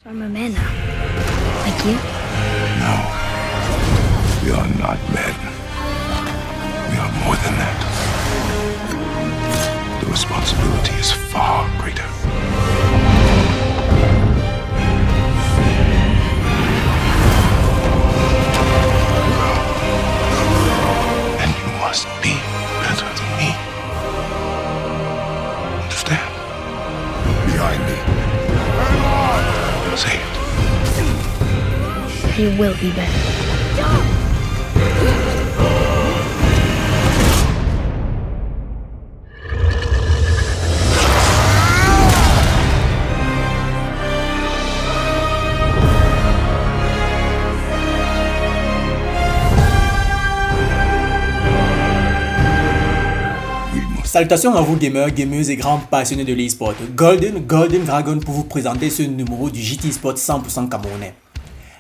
I'm a man now. Like you? No. We are not men. We are more than that. The responsibility is far greater. And you must be better than me. Understand? Behind me. Say it. You will be better. Salutations à vous gamers, gameuses et grands passionnés de l'e-sport. Golden Dragon pour vous présenter ce numéro du JT Sport 100% camerounais.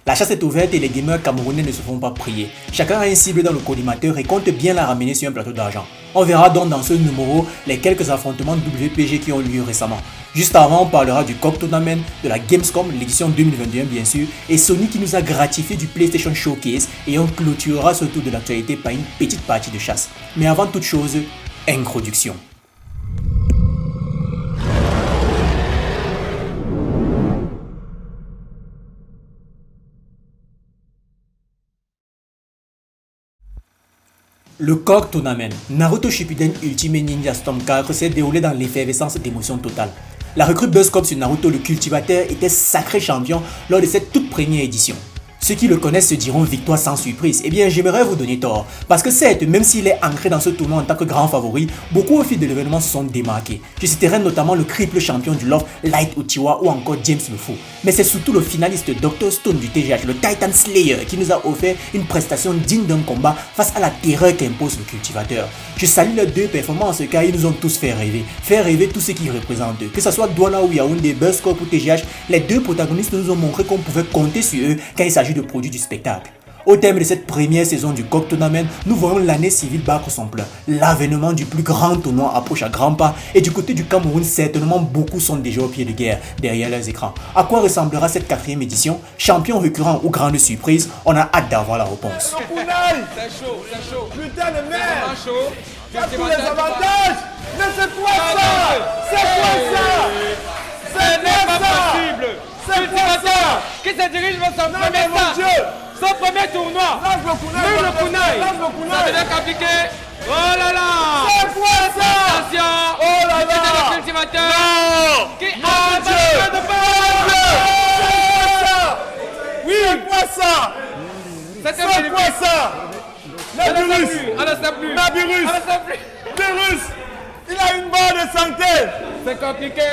La chasse est ouverte et les gamers camerounais ne se font pas prier. Chacun a une cible dans le collimateur et compte bien la ramener sur un plateau d'argent. On verra donc dans ce numéro les quelques affrontements de WPG qui ont lieu récemment. Juste avant, on parlera du COG Tournament, de la Gamescom, l'édition 2021 bien sûr, et Sony qui nous a gratifié du PlayStation Showcase, et on clôturera ce tour de l'actualité par une petite partie de chasse. Mais avant toute chose, introduction. Le COG Tournament, Naruto Shippuden Ultimate Ninja Storm 4 s'est déroulé dans l'effervescence d'émotion totale. La recrue Buzzcop sur Naruto le cultivateur était sacré champion lors de cette toute première édition. Ceux qui le connaissent se diront victoire sans surprise. Eh bien, j'aimerais vous donner tort. Parce que certes, même s'il est ancré dans ce tournoi en tant que grand favori, beaucoup au fil de l'événement se sont démarqués. Je citerai notamment le triple champion du LoL, Light Uchiwa ou encore James Le Fou. Mais c'est surtout le finaliste Dr Stone du TGH, le Titan Slayer, qui nous a offert une prestation digne d'un combat face à la terreur qu'impose le cultivateur. Je salue les deux performances car ils nous ont tous fait rêver tous ceux qui représentent. Que ce soit Douala ou Yaoundé, Buzzcop ou TGH, les deux protagonistes nous ont montré qu'on pouvait compter sur eux quand il s'agit de produits du spectacle. Au terme de cette première saison du COG Tournament, nous voyons l'année civile battre son plein. L'avènement du plus grand tournoi approche à grands pas et du côté du Cameroun, certainement beaucoup sont déjà au pied de guerre derrière leurs écrans. À quoi ressemblera cette quatrième édition? Champion récurrent ou grande surprise? On a hâte d'avoir la réponse. C'est chaud. Putain de merde. C'est chaud. Il y a tous les avantages. Mais c'est quoi ça? C'est quoi ça? C'est pas possible. C'est quoi ça? Qui se dirige vers son premier stade, son premier tournoi. Lâche le kunai. Ça devient compliqué. Oh là là. C'est quoi ça? Attention. Oh là là. Le cultivateur. Non. Qui Mon Dieu. Oui, c'est quoi ça? C'est quoi ça? Nabirus. Virus. Il a une barre de santé. C'est compliqué.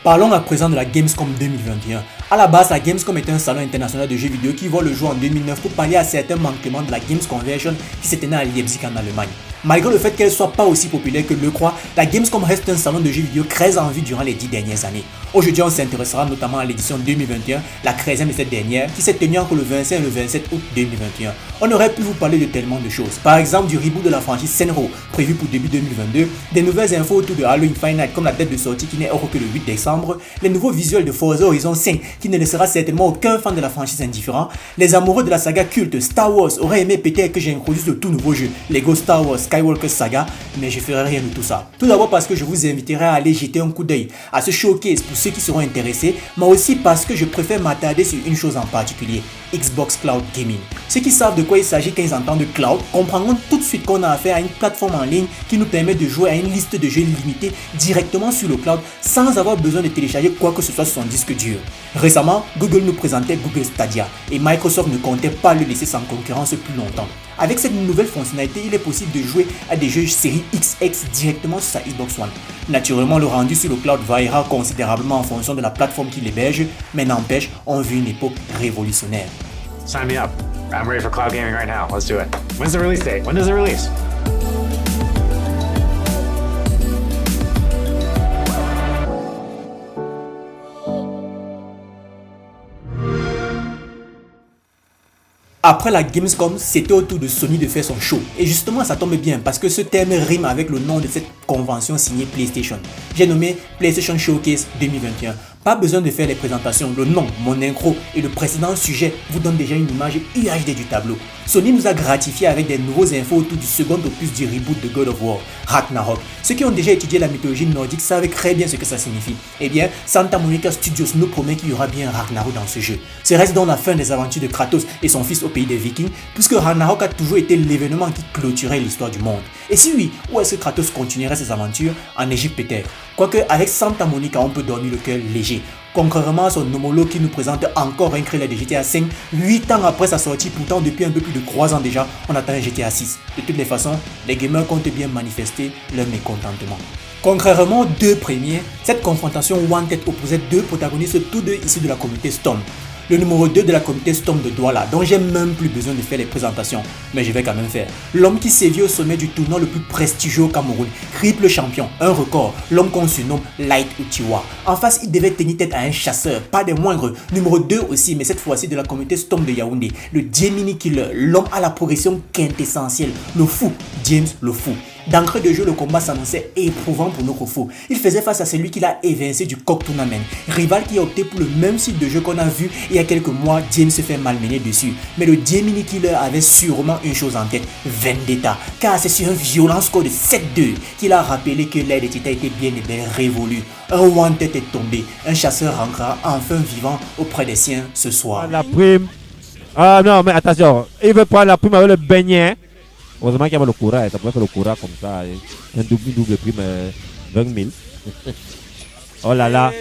Parlons à présent de la Gamescom 2021. A la base, la Gamescom est un salon international de jeux vidéo qui voit le jour en 2009 pour pallier à certains manquements de la Games Convention qui s'est tenue à Leipzig en Allemagne. Malgré le fait qu'elle soit pas aussi populaire que le croit, la Gamescom reste un salon de jeux vidéo très en vue durant les 10 dernières années. Aujourd'hui, on s'intéressera notamment à l'édition 2021, la 13e de cette dernière, qui s'est tenue entre le 25 et le 27 août 2021. On aurait pu vous parler de tellement de choses. Par exemple, du reboot de la franchise Senro, prévu pour début 2022, des nouvelles infos autour de Halo Infinite comme la date de sortie qui n'est autre que le 8 décembre, les nouveaux visuels de Forza Horizon 5 qui ne laissera certainement aucun fan de la franchise indifférent, les amoureux de la saga culte Star Wars auraient aimé peut-être que j'introduise le tout nouveau jeu, Lego Star Wars Skywalker Saga, mais je ferai rien de tout ça. Tout d'abord parce que je vous inviterai à aller jeter un coup d'œil à ce showcase pour ceux qui seront intéressés, mais aussi parce que je préfère m'attarder sur une chose en particulier, Xbox Cloud Gaming. Ceux qui savent de quoi il s'agit quand ils entendent cloud comprendront tout de suite qu'on a affaire à une plateforme en ligne qui nous permet de jouer à une liste de jeux limitée directement sur le cloud sans avoir besoin de télécharger quoi que ce soit sur son disque dur. Récemment, Google nous présentait Google Stadia et Microsoft ne comptait pas le laisser sans concurrence plus longtemps. Avec cette nouvelle fonctionnalité, il est possible de jouer à des jeux série XX directement sur sa Xbox One. Naturellement, le rendu sur le cloud variera considérablement en fonction de la plateforme qui l'héberge, mais n'empêche, on vit une époque révolutionnaire. Sign me up. I'm ready for cloud gaming right now. Let's do it. When's the release date? When does it release? Après la Gamescom, c'était au tour de Sony de faire son show. Et justement, ça tombe bien parce que ce terme rime avec le nom de cette convention signée PlayStation. J'ai nommé PlayStation Showcase 2021. Pas besoin de faire les présentations, le nom, mon incro et le précédent sujet vous donnent déjà une image UHD du tableau. Sony nous a gratifié avec des nouveaux infos autour du second opus du reboot de God of War, Ragnarok. Ceux qui ont déjà étudié la mythologie nordique savent très bien ce que ça signifie. Eh bien, Santa Monica Studios nous promet qu'il y aura bien Ragnarok dans ce jeu. Serait-ce donc la fin des aventures de Kratos et son fils au pays des Vikings, puisque Ragnarok a toujours été l'événement qui clôturait l'histoire du monde. Et si oui, où est-ce que Kratos continuerait ses aventures? En Égypte peut-être. Quoique avec Santa Monica on peut dormir le cœur léger. Contrairement à son homologue qui nous présente encore un trailer de GTA 5, 8 ans après sa sortie, pourtant depuis un peu plus de 3 ans déjà, on attend un GTA 6. De toutes les façons, les gamers comptent bien manifester leur mécontentement. Contrairement aux deux premiers, cette confrontation Wanted opposait deux protagonistes tous deux issus de la communauté Storm. Le numéro 2 de la communauté Storm de Douala, dont j'ai même plus besoin de faire les présentations, mais je vais quand même faire. L'homme qui sévit au sommet du tournoi le plus prestigieux au Cameroun, triple champion, un record, l'homme qu'on surnomme Light Uchiwa. En face, il devait tenir tête à un chasseur, pas des moindres, numéro 2 aussi, mais cette fois-ci de la communauté Storm de Yaoundé, le Gemini Killer, l'homme à la progression quintessentielle, le fou, James le fou. D'entrée de jeu, le combat s'annonçait éprouvant pour notre fou. Il faisait face à celui qui l'a évincé du Coq Tournament, rival qui a opté pour le même style de jeu qu'on a vu il y a quelques mois. James se fait malmener dessus. Mais le Gemini Killer avait sûrement une chose en tête, Vendetta. Car c'est sur un violent score de 7-2 qu'il a rappelé que l'ère des Titans était bien et bien révolue. Un Wanted est tombé. Un chasseur rentrera enfin vivant auprès des siens ce soir. La prime. Ah non, mais attention. Il veut prendre la prime avec le beignet. Heureusement qu'il y avait le Cura, ça pourrait faire le Cura comme ça. Un double prime, 20 000. Oh là là.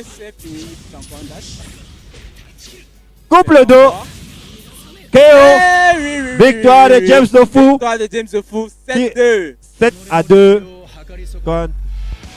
Couple d'eau. KO. Victoire de James le Fou. Victoire de James le Fou, 7-2. 7-2.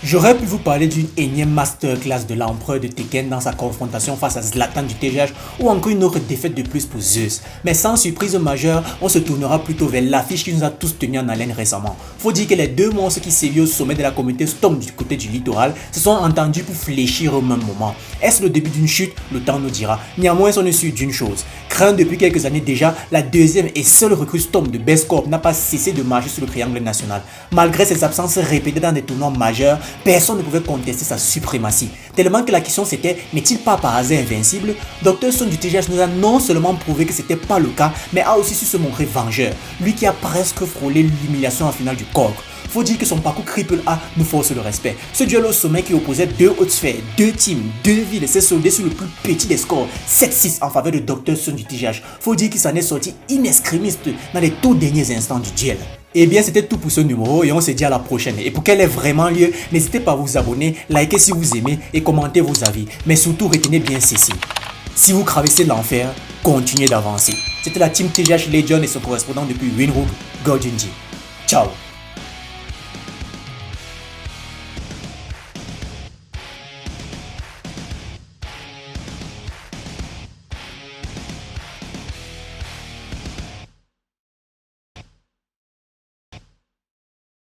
J'aurais pu vous parler d'une énième masterclass de l'empereur de Tekken dans sa confrontation face à Zlatan du TGH ou encore une autre défaite de plus pour Zeus. Mais sans surprise majeure, on se tournera plutôt vers l'affiche qui nous a tous tenus en haleine récemment. Faut dire que les deux monstres qui sévissent au sommet de la communauté Storm du côté du littoral se sont entendus pour fléchir au même moment. Est-ce le début d'une chute? Le temps nous dira. Néanmoins, on est sûr d'une chose. Craint depuis quelques années déjà, la deuxième et seule recrue Storm de Best Corp n'a pas cessé de marcher sur le triangle national. Malgré ses absences répétées dans des tournois majeurs, personne ne pouvait contester sa suprématie. Tellement que la question c'était, n'est-il pas par hasard invincible? Dr. Stone du TGH nous a non seulement prouvé que c'était pas le cas, mais a aussi su se montrer vengeur. Lui qui a presque frôlé l'humiliation en finale du Cork. Faut dire que son parcours triple A nous force le respect. Ce duel au sommet qui opposait deux hautes sphères, deux teams, deux villes s'est soldé sur le plus petit des scores, 7-6 en faveur de Dr. Stone du TGH. Faut dire qu'il s'en est sorti inescrimiste dans les tout derniers instants du duel. Et bien c'était tout pour ce numéro et on se dit à la prochaine. Et pour qu'elle ait vraiment lieu, n'hésitez pas à vous abonner, liker si vous aimez et commenter vos avis. Mais surtout retenez bien ceci. Si vous traversez l'enfer, continuez d'avancer. C'était la team TGH Legion et son correspondant depuis Winrook, Godjunji. Ciao.